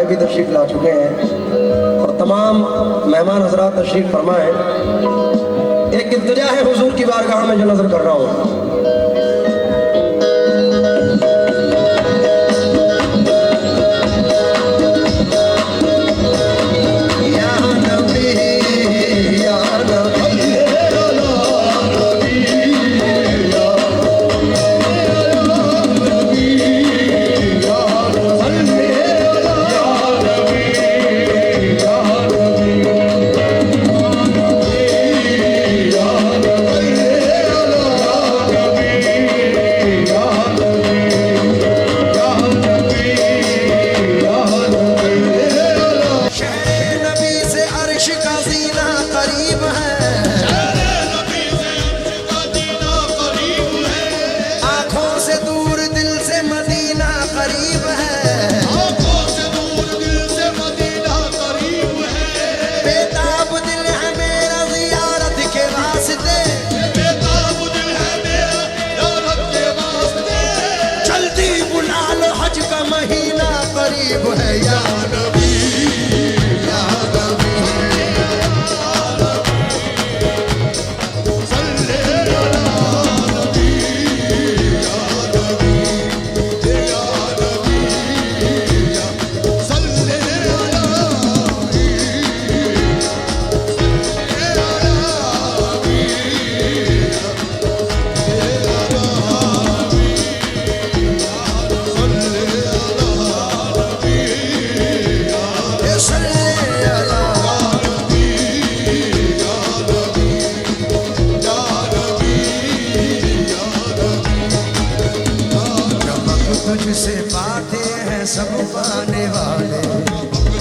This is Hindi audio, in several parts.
भी तशरीफ ला चुके हैं और तमाम मेहमान हजरात तशरीफ फरमाए। एक इल्तिजा है हुजूर की बारगाह में जो नजर कर रहा हूँ। तुझसे पाते हैं सब पाने वाले,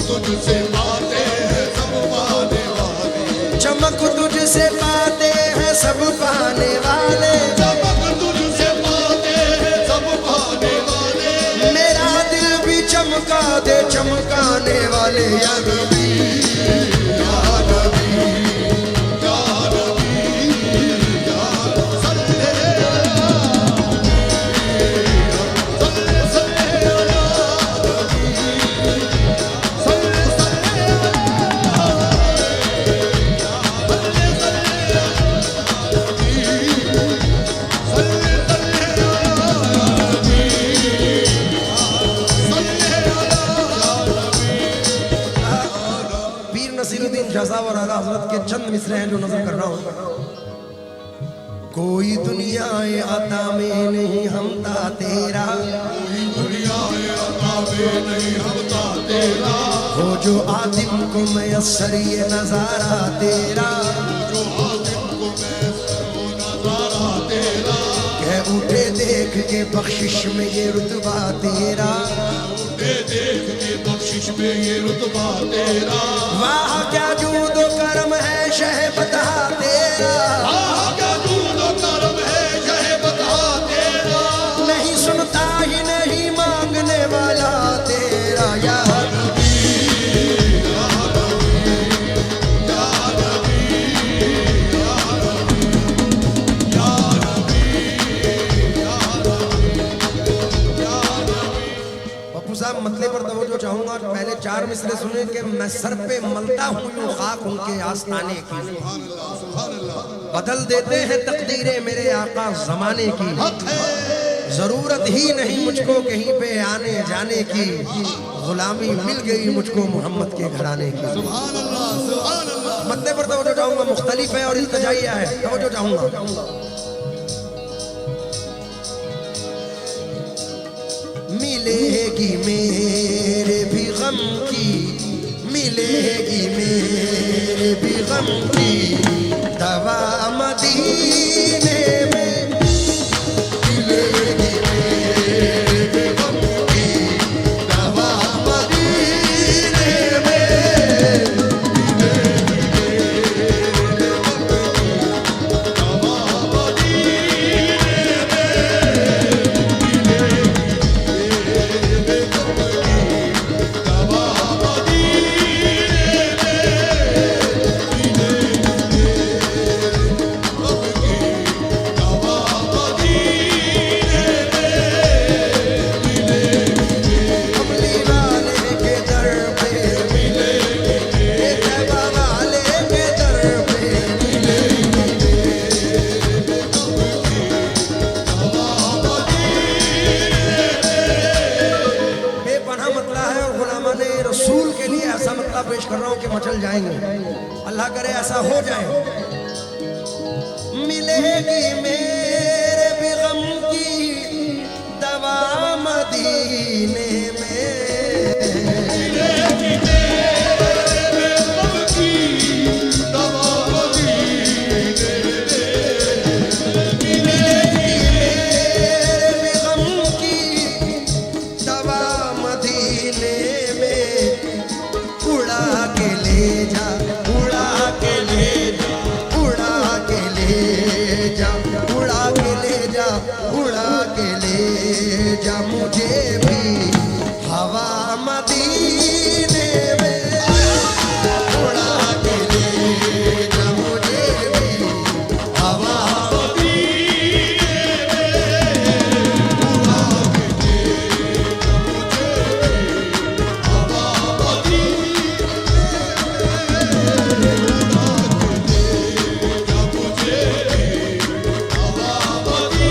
तुझसे पाते हैं सब पाने वाले, चमक तुझसे पाते हैं सब पाने वाले, चमक तुझसे पाते हैं सब पाने वाले, मेरा दिल भी चमका दे चमकाने वाले या नबी या नबी या नबी या और आला हजरत के चंद मिसरे हैं जो नजर कर रहा हूँ। कोई दुनियाए आता में नहीं हमता तेरा, दुनियाए आता में नहीं हमता तेरा, हो जो आदिम को मैसर ये नजारा तेरा, जो आदिम को के बख्शिश में ये रुतबा तेरा, दे देख के बख्शिश में ये रुतबा तेरा। वाह क्या जूदो करम है शह बता तेरा, आह क्या जूदो करम है शह बता तेरा। नहीं सुनता ही नहीं मांगने वाला तेरा। या मतले पर तवज्जो चाहूंगा। पहले 4 मिसरे सुने कि मैं सर पे मलता हूँ यूं खाक उनके आस्ताने की, बदल देते हैं तकदीरें मेरे आका जमाने की। जरूरत ही नहीं मुझको कहीं पे आने जाने की, गुलामी मिल गई मुझको मोहम्मद के घराने की। मतले पर तवज्जो चाहूंगा, मुख्तलिफ है और इल्तिजाइया है, तवज्जो चाहूंगा। मिलेगी मेरे भी गम की, मिलेगी मेरे भी गम की दवा मदीने में, मिलेगी मेरे भी गम की दवा मदीने में, मिलेगी मेरे गम की दवा मदीने पेश कर रहा हूं कि मचल जाएंगे। अल्लाह करे ऐसा हो जाए। मिलेगी मेरे भी गम की दवा मदीने में, मिलेगी मेरे भी गम की दवा मदीने में, मिलेगी मेरे भी गम की दवा मदीने में। उड़ा के ले जा, उड़ा के ले जा, उड़ा के ले जा, उड़ा के ले जा, उड़ा के ले जा मुझे भी हवा मदीने में, उड़ा के ले जा मुझे भी हवा मदीने में, उड़ा के ले जा मुझे भी हवा मदीने में।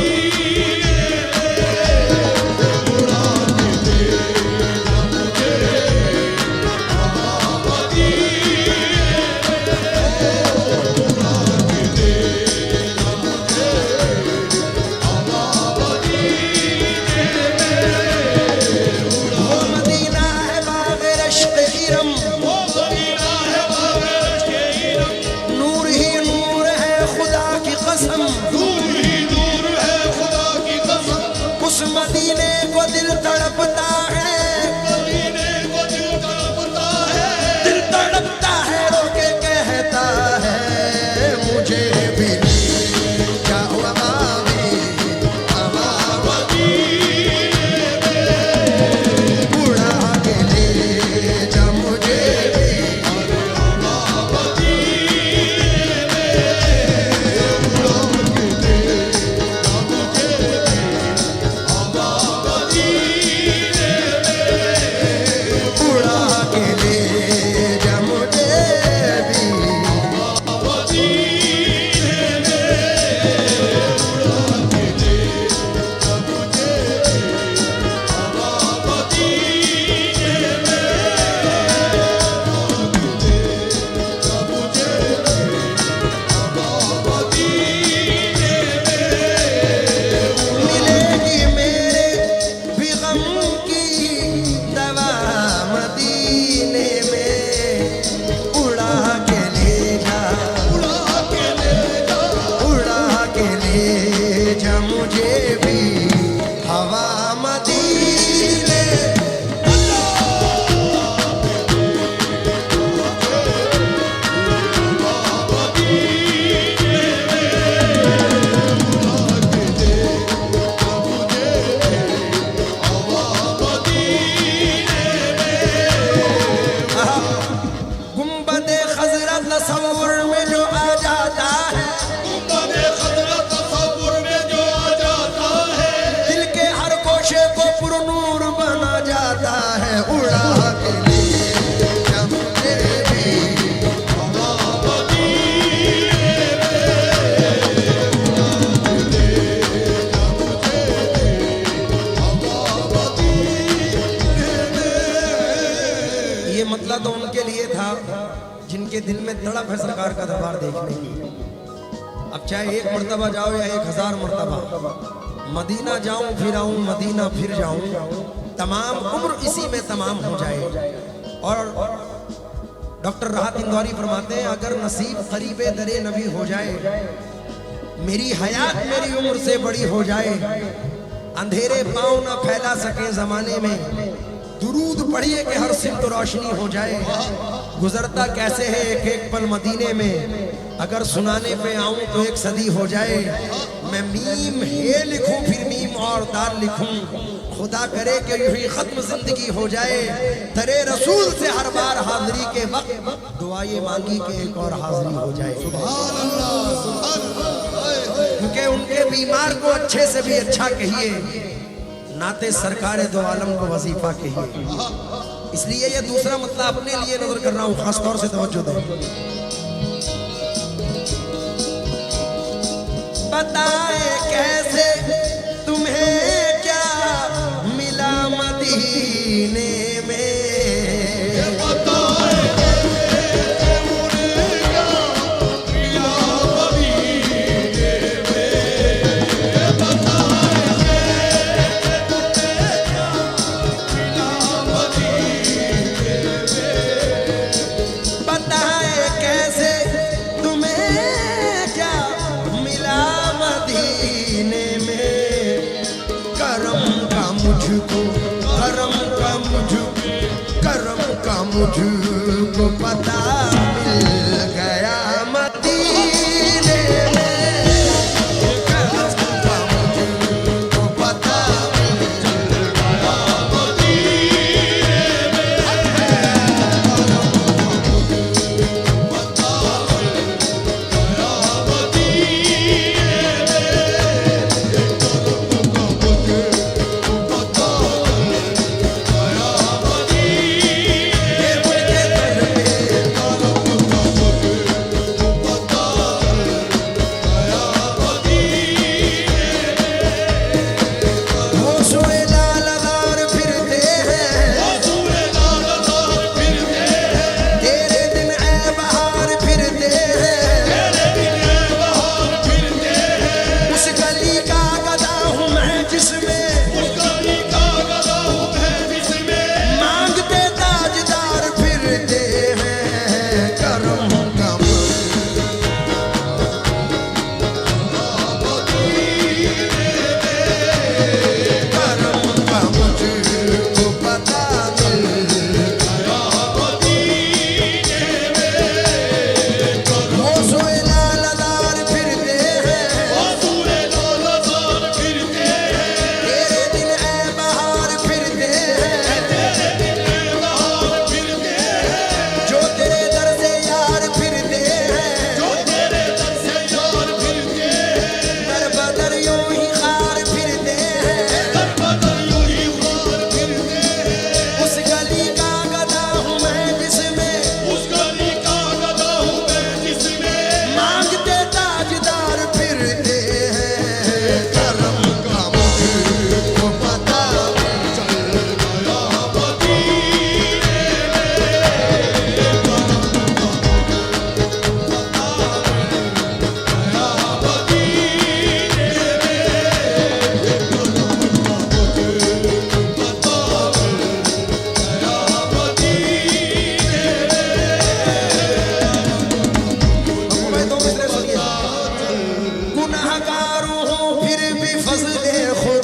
सरकार का दरबार देखने की। अब चाहे एक मर्तबा जाओ या 1000 मर्तबा, मदीना जाऊं फिर आऊं, मदीना फिर जाऊं, तमाम उम्र इसी में तमाम हो जाए। और डॉक्टर राहत इंदौरी फरमाते हैं, अगर नसीब करीबे दरे नबी हो जाए, मेरी हयात मेरी उम्र से बड़ी हो जाए, अंधेरे पांव न फैला सके जमाने में, दुरूद पढ़िए कि हर सिमत रोशनी हो जाए। गुजरता कैसे है एक एक पल मदीने में, अगर सुनाने पे आऊं तो 1 सदी हो जाए। मैं मीम हे लिखूं फिर मीम और दाल लिखूं, खुदा करे कि यूं ही खत्म जिंदगी हो जाए। तेरे रसूल से हर बार हाजिरी के वक्त दुआएं मांगी कि एक और हाजिरी हो जाए। सुभान अल्लाह, सुभान अल्लाह। क्योंकि उनके बीमार को अच्छे से भी अच्छा कहिए, नाते सरकार दो आलम को वजीफा कहिए। इसलिए ये दूसरा मतलब अपने लिए नजर कर रहा हूँ, खास तौर से तवज्जो दें। बताए कैसे तुम्हें क्या मिला मदीने में, मुझको पता मिल गया मदीने में, मुझको पता मिल गया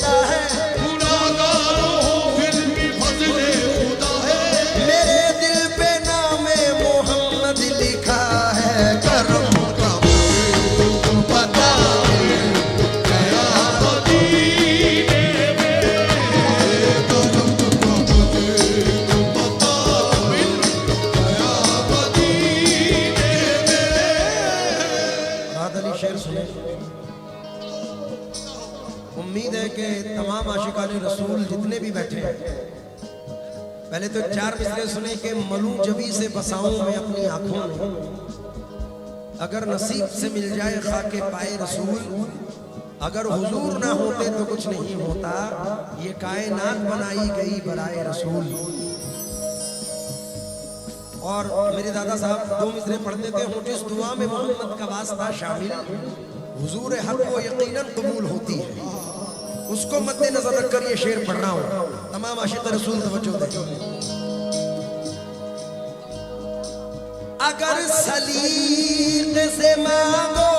मदीने उम्मीद है कि तमाम आशिकाने रसूल जितने भी बैठे हैं, पहले तो 4 मिसरे सुने कि मलू जबी से बसाऊं मैं अपनी आंखों में, अगर नसीब से मिल जाए खाके पाए रसूल, अगर हुजूर ना होते तो कुछ नहीं होता, ये कायनात बनाई गई बराए रसूल। और मेरे दादा साहब 2 मिसरे पढ़ते थे, हो जिस दुआ में मोहम्मद का वास्ता शामिल, हुजूर हक को यकीनन कबूल होती है। उसको मद्देनजर रखकर ये शेर पढ़ रहा हूँ। तमाम आशिक रसूल तवज्जो दें। अगर सलीक़े से मांगो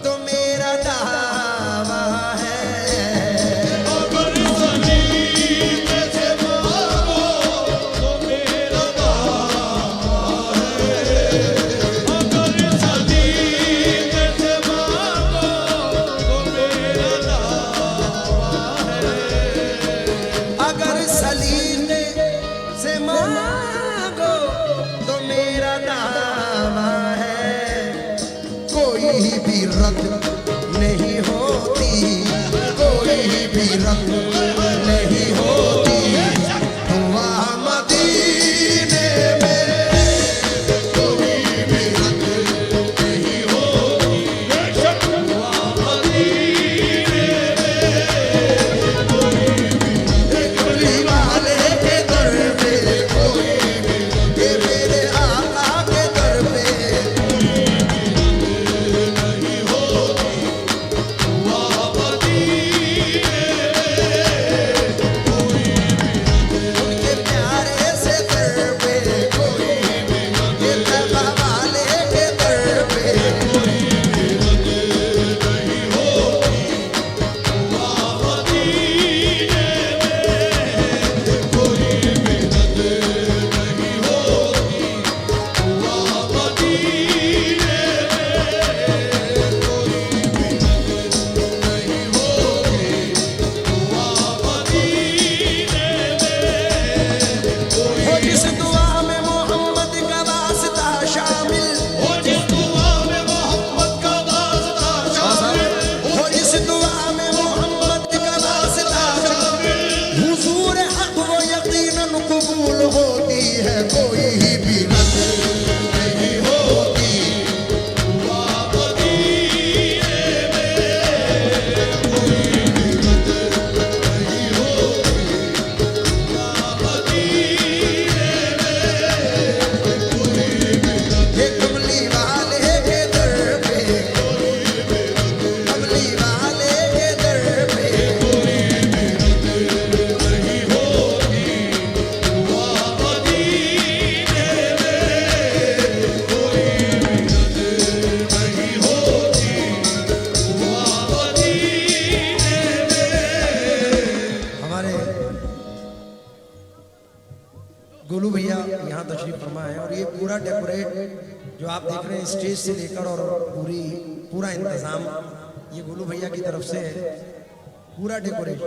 तो मेरा दावा है, नहीं होती, कोई भी रंग नहीं होती दुआ मदीने में, कोई भी रंग नहीं होती दुआ मदीने में, कोई वाले के दर पे, कोई भी मेरे आका के दर पे होती है, कोई भी रंग नहीं होती दुआ मदीने में, कोई भी रंग नहीं होती दुआ मदीने में, कोई भी रंग कमली वाले के दर पे, कमली वाले के दर पे कोई भी रंग नहीं होती गोलू भैया यहाँ तशरीफ फरमा है। और ये पूरा डेकोरेट जो आप देख रहे हैं स्टेज से लेकर और पूरा इंतजाम ये गोलू भैया की तरफ से है, पूरा डेकोरेट।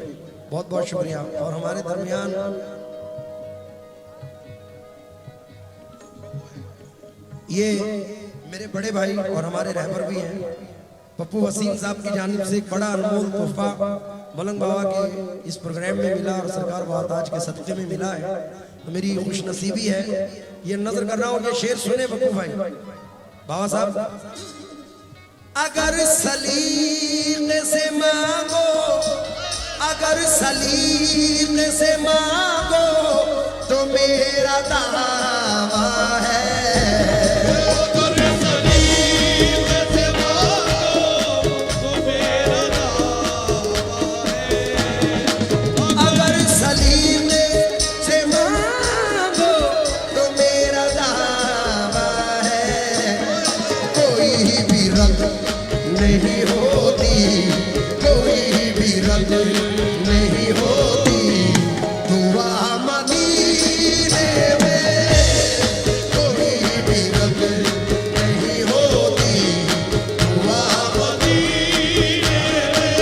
बहुत बहुत शुक्रिया। और हमारे दरमियान ये मेरे बड़े भाई और हमारे रहबर भी हैं, पप्पू वसीम साहब की जानिब से एक बड़ा अनमोल तोहफा मलंग बाबा के इस प्रोग्राम में मिला और सरकार बाताज के सदक़े में मिला है, तो मेरी खुश नसीबी है। ये नजर कर रहा हूँ, ये शेर सुने पप्पू भाई बाबा साहब। अगर सलीक़े से मांगो, अगर सलीक़े से मांगो तो मेरा दावा है, नहीं होती कोई भी रंग नहीं होती दुआ मदीने में, कोई भी रंग नहीं होती दुआ मदीने में,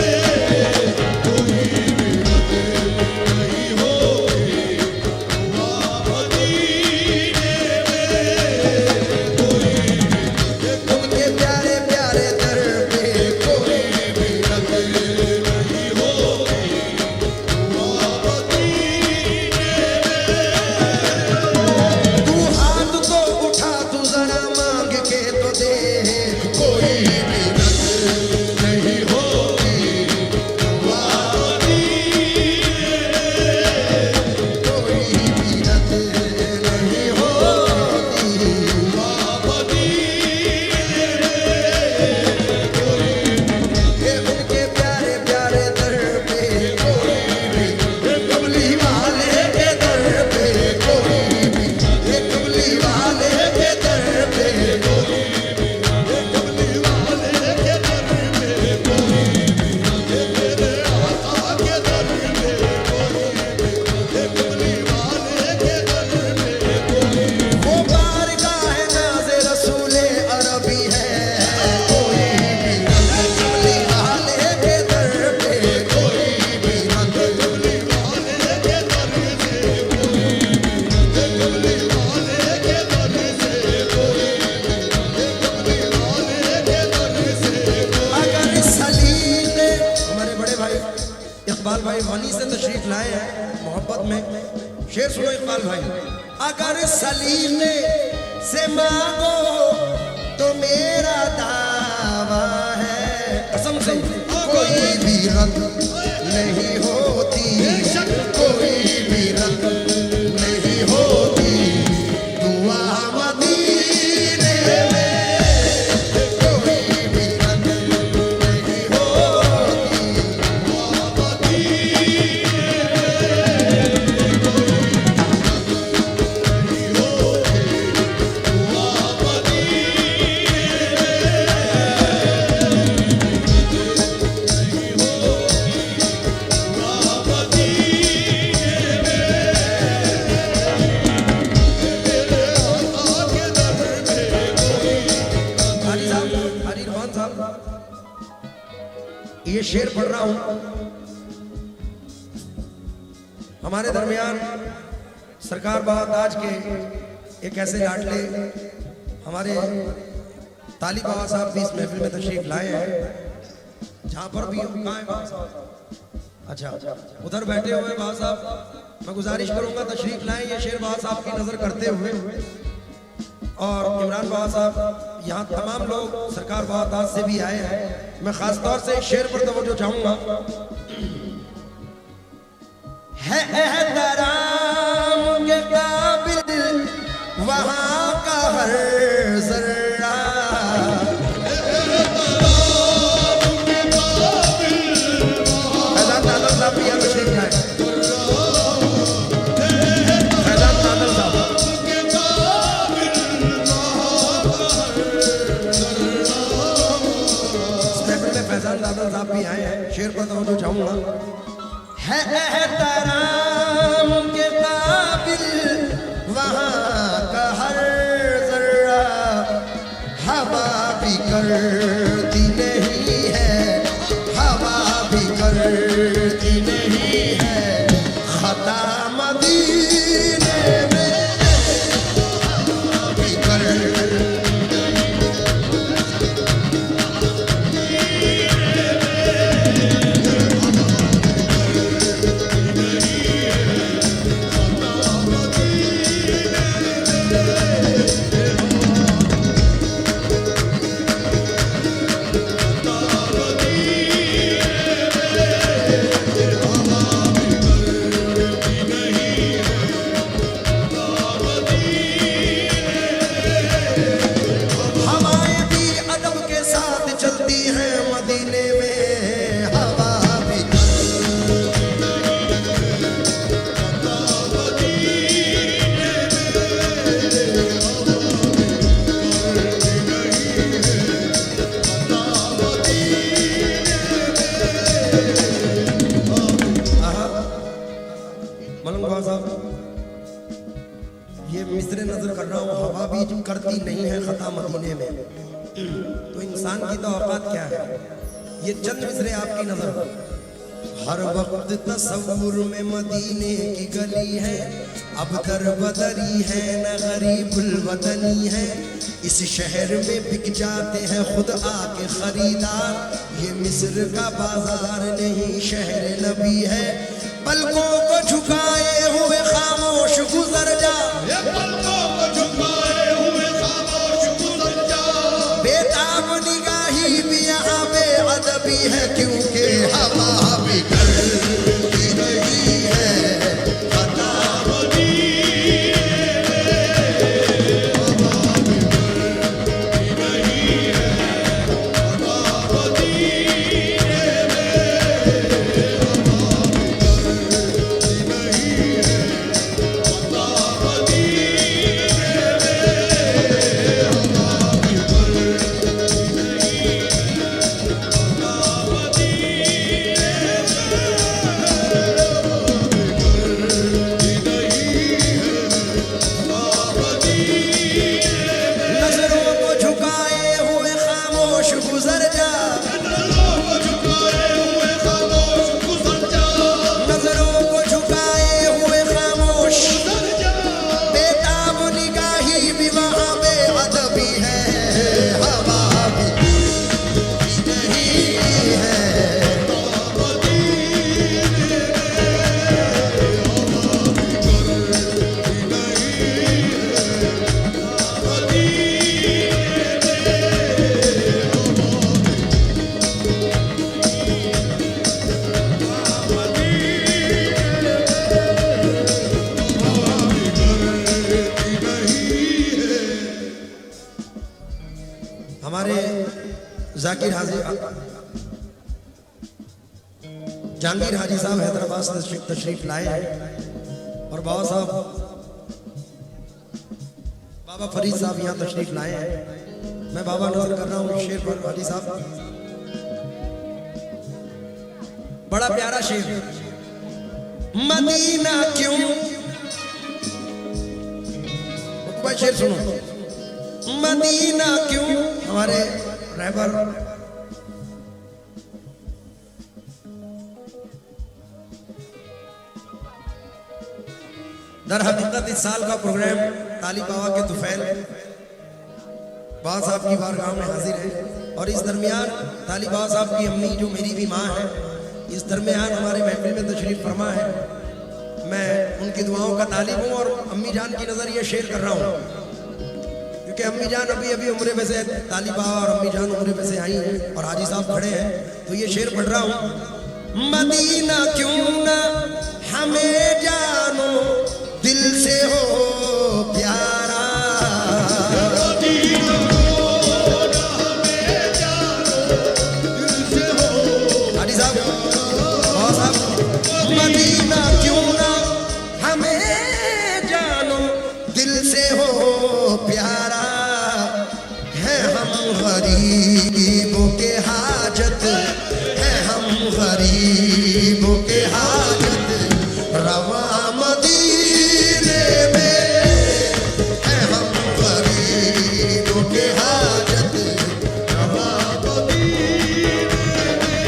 कोई भी रंग नहीं होती दुआ मदीने में, कोई भी उनके प्यारे प्यारे दर पे कोई भी रंग नहीं होती इकबाल भाई वनी से तशरीफ लाए हैं मोहब्बत में। शेर सुनो इकबाल भाई। अगर सलीमे से मांगो तो मेरा दावा है, कसम से कोई भी रंग नहीं होती, कोई भी रंग नहीं होती, दुआ मदीने में कोई भी रंग नहीं होती, दुआ मदीने ये शेर पढ़ रहा हूं। हमारे दरमियान सरकार बाज के एक ऐसे लाडले हमारे ताली बाबा साहब भी इस महफिल में तशरीफ लाए हैं। जहां पर भी कहाँ है बाबा साहब? अच्छा उधर बैठे हुए बाबा साहब, मैं गुजारिश करूंगा तशरीफ लाएं ये शेर बाबा साहब की नजर करते हुए। और इमरान बाबा साहब यहाँ तमाम लोग सरकार बाबा से भी आए हैं। मैं खास तौर से शेर पर तवज्जो चाहूंगा। है एहतराम के काबिल वहां का हर जर्रा, फैजान तादल साहब भी यहाँ तशरीफ लाए। फैजान तादल साहब फैजान दादल साहब भी आए हैं। शेर पर तो चाहूंगा। है एहतराम के काबिल वहां का हर जर्रा, हवा भी करती नहीं है, हवा भी करती नहीं है, खता मदीने में हवा भी करती ये मिसरे नजर कर रहा हूँ। हवा भी करती नहीं है खता मदीने में, तो इंसान की तो औकात क्या है। ये चंद मिसरे आपकी नजर। हर वक्त तसव्वुर में मदीने की गली है, अब दर बदरी है न गरीबुल वतनी है, इस शहर में बिक जाते हैं खुद आके खरीदार, ये मिस्र का बाजार नहीं शहर नबी है, पलकों को झुकाए हुए खामोश गुजर जा, पलकों को झुकाए हुए खामोश गुजर जा, बेताब निगाही भी यहाँ बेअदबी है, क्योंकि हवा भी करती नहीं है, खता मदीने में हवा भी करती नहीं है, खता मदीने में हवा भी करती नहीं है, खता मदीने में हवा भी करती नहीं है, खता मदीने जहांगीर हाजी साहब हैदराबाद से तशरीफ लाए हैं और बाबा साहब बाबा फरीद साहब यहाँ तशरीफ लाए हैं। मैं बाबा नजर कर रहा हूँ शेर पर हाजी साहब, बड़ा प्यारा शेर। मदीना क्यों, शेर सुनो। मदीना क्यों, हमारे रहबर दर हकीकत इस साल का प्रोग्राम ताली बाबा के तुफैल बाबा साहब की बारगाह में हाजिर है और इस दरमियान ताली बाबा साहब की अम्मी जो मेरी भी माँ है, इस दरमियान हमारे महफिल में तशरीफ फरमा है। मैं उनकी दुआओं का तालिब हूँ और अम्मी जान की नज़र ये शेर कर रहा हूँ क्योंकि अम्मी जान अभी अभी उम्रे पे से, ताली बाबा और अम्मी जान उम्रे पे से आई हैं और हाजी साहब खड़े हैं, तो ये शेर पढ़ रहा हूँ। मदीना क्यों ना हमें जानो दिल से हो प्यारा, हाजी साहब बहुत साहब। मदीना क्यों ना हमें जानो दिल से हो प्यारा, है हम गरीबों के हाजत, है हम गरीबों के हाजत, रवा मदीने में है हम गरीबों के हाजत, रवा मदीने में।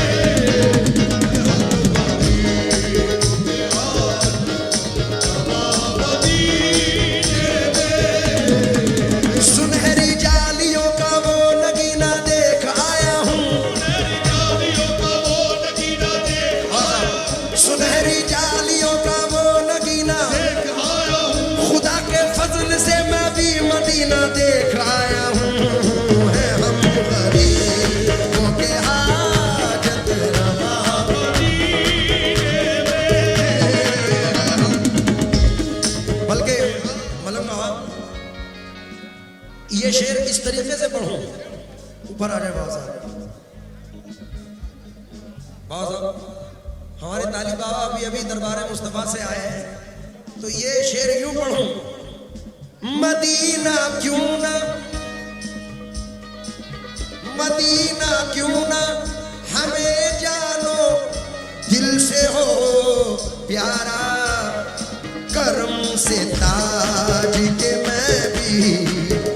सुनहरी जालियों का वो नगीना देख आया हूँ, सुनहरी जालियों का वो नगीना खुदा के फजल से मैं भी मदीना देख आया हूँ, है हम गरीबों के हाजत, रवा बल्कि मलंग बाबा ये शेर इस तरीके से पढ़ो, ऊपर आ जाए बाबा साहब। बाबा साहब हमारे तालिब बाबा अभी अभी दरबार मुस्तफा से आए हैं, तो ये शेर यूं पढ़ो। मदीना क्यों ना, मदीना क्यों ना हमें जानो दिल से हो प्यारा, करम से ताज के मैं भी,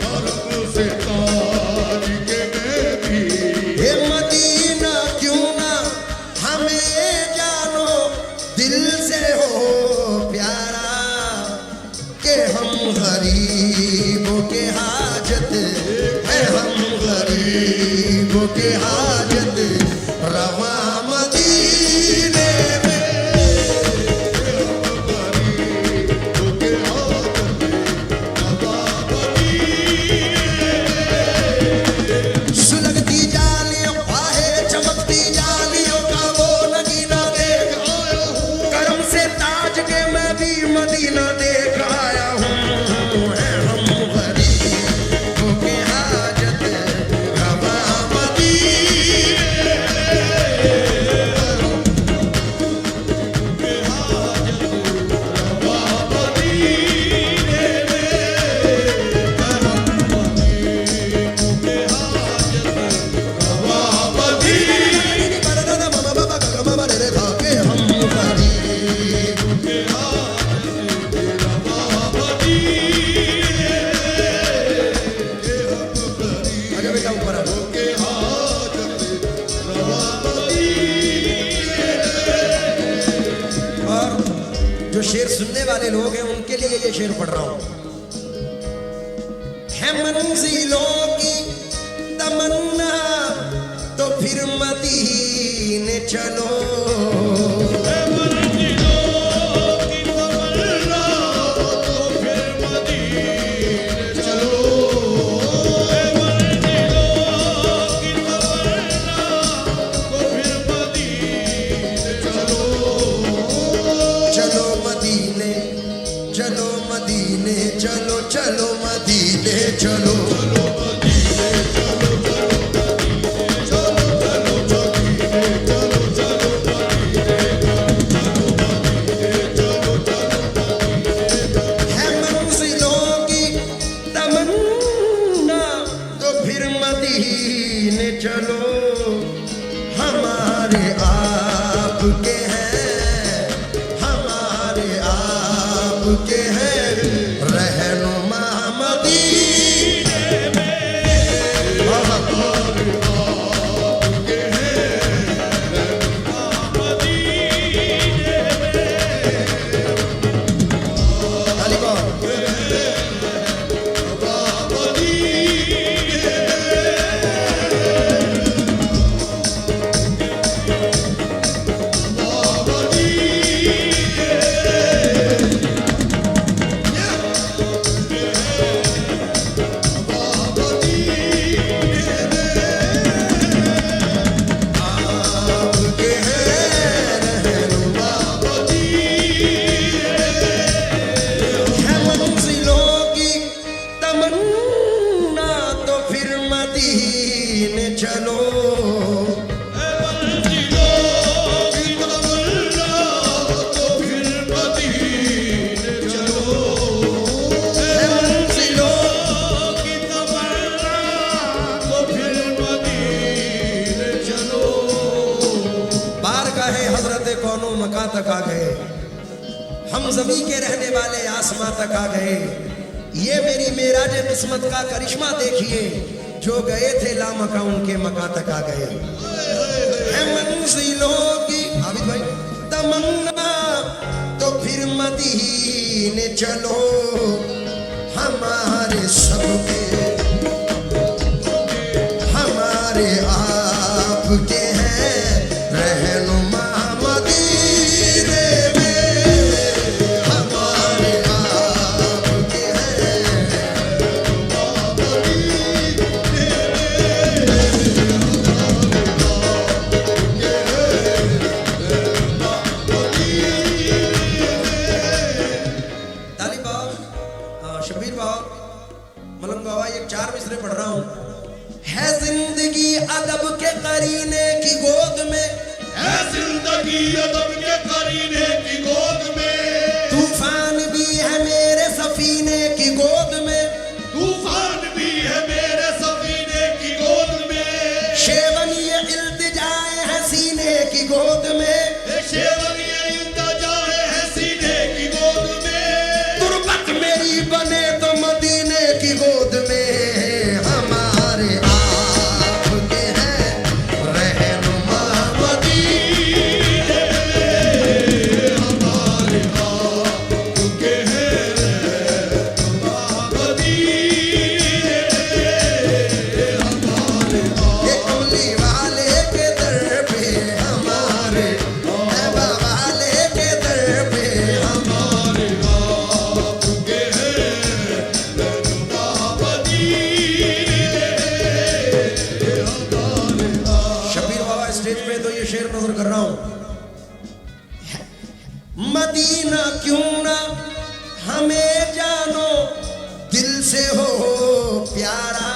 करम से ताज के मैं भी, हे मदीना क्यों ना हमें जानो दिल से हो प्यारा, के हम गरीबों के हाजत, है हम गरीबों के हाजत, रवा मदीने में गरीबों के हाजत, रवा मदीने में। सुलगती जालियों आहे चमकती जालियों का वो नगीना देख आया हूँ, करम से ताज के मैं भी मदीना देख आया हूँ, है हम गरीबों के हाजत, रवा मदीने जो शेर सुनने वाले लोग हैं उनके लिए ये शेर पढ़ रहा हूं। है मंजिलों की तमन्ना तो फिर मदीने चलो, है मंजिलों की तमन्ना तो फिर मदीने चलो, है मंजिलों की तमन्ना तो फिर मदीने चलो, चलो मदीने चलो मदीने चलो, चलो मदीने चलो, चलो मदीने चलो, चलो मदीने चलो। हमारे आपके हैं, हमारे आपके हैं रहनुमा मदीने में। चलो मका तक आ गए, हम ज़मीं के रहने वाले आसमां तक आ गए। ये मेरी मेराज किस्मत का करिश्मा देखिए, जो गए थे लामका उनके मका तक आ गए। है मंजिलों की आबिद भाई तमन्ना तो फिर मदीने चलो, हमारे सबके हमारे आपके हैं रहनुमा मदीने में, हमारे आपके हैं शबीर बाबा, मलंग बाबा, ये 4 मिसरे पढ़ रहा हूँ। है जिंदगी अदब के करीने की गोद में, है जिंदगी अदब के करीने की गोद में, तूफान भी है मेरे सफीने की गोद में, तूफान भी है मेरे सफीने की गोद में, शेवन ये इल्तिजाए है सीने की गोद में, शेवन ये इल्तिजाए है सीने की गोद में, तुरबत मेरी बने तो मदीने की गोद में, हमारे आपके हैं रहनुमा मदीने में, हमारे आपके हैं रहनुमा मदीने में, हमारे ये कमली वाले के दर पे हमारे, तैबा वाले के दर पे हमारे आपके हैं रहनुमा मदीने में, हमारे शबीर बाबा स्टेज पे तो ये शेर नजर कर रहा हूं। मदीना क्यों ना हमें जानो दिल से हो प्यारा,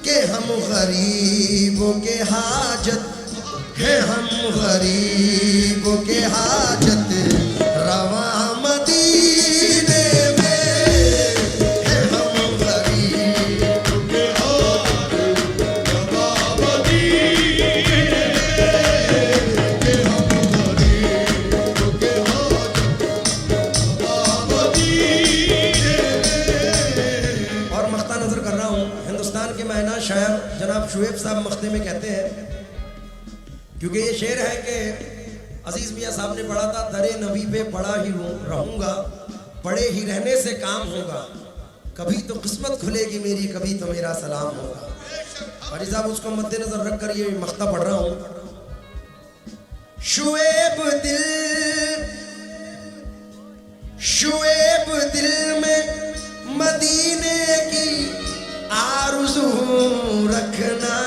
के हम गरीबों के हाजत है, हम गरीबों के हाजत रवा मदीने में, है हम गरीबों के और मख्ता नजर कर रहा हूँ। हिंदुस्तान के मायना शायर जनाब शुएब साहब मख्ते में कहते हैं, क्योंकि ये शेर है कि अजीज मियाँ साहब ने पढ़ा था, दरे नबी पे पड़ा ही रहूंगा, पड़े ही रहने से काम होगा, कभी तो किस्मत खुलेगी मेरी, कभी तो मेरा सलाम होगा। और साहब उसको मद्देनजर रख कर ये मख्ता पढ़ रहा हूँ। शुएब दिल में मदीने की आरज़ू रखना,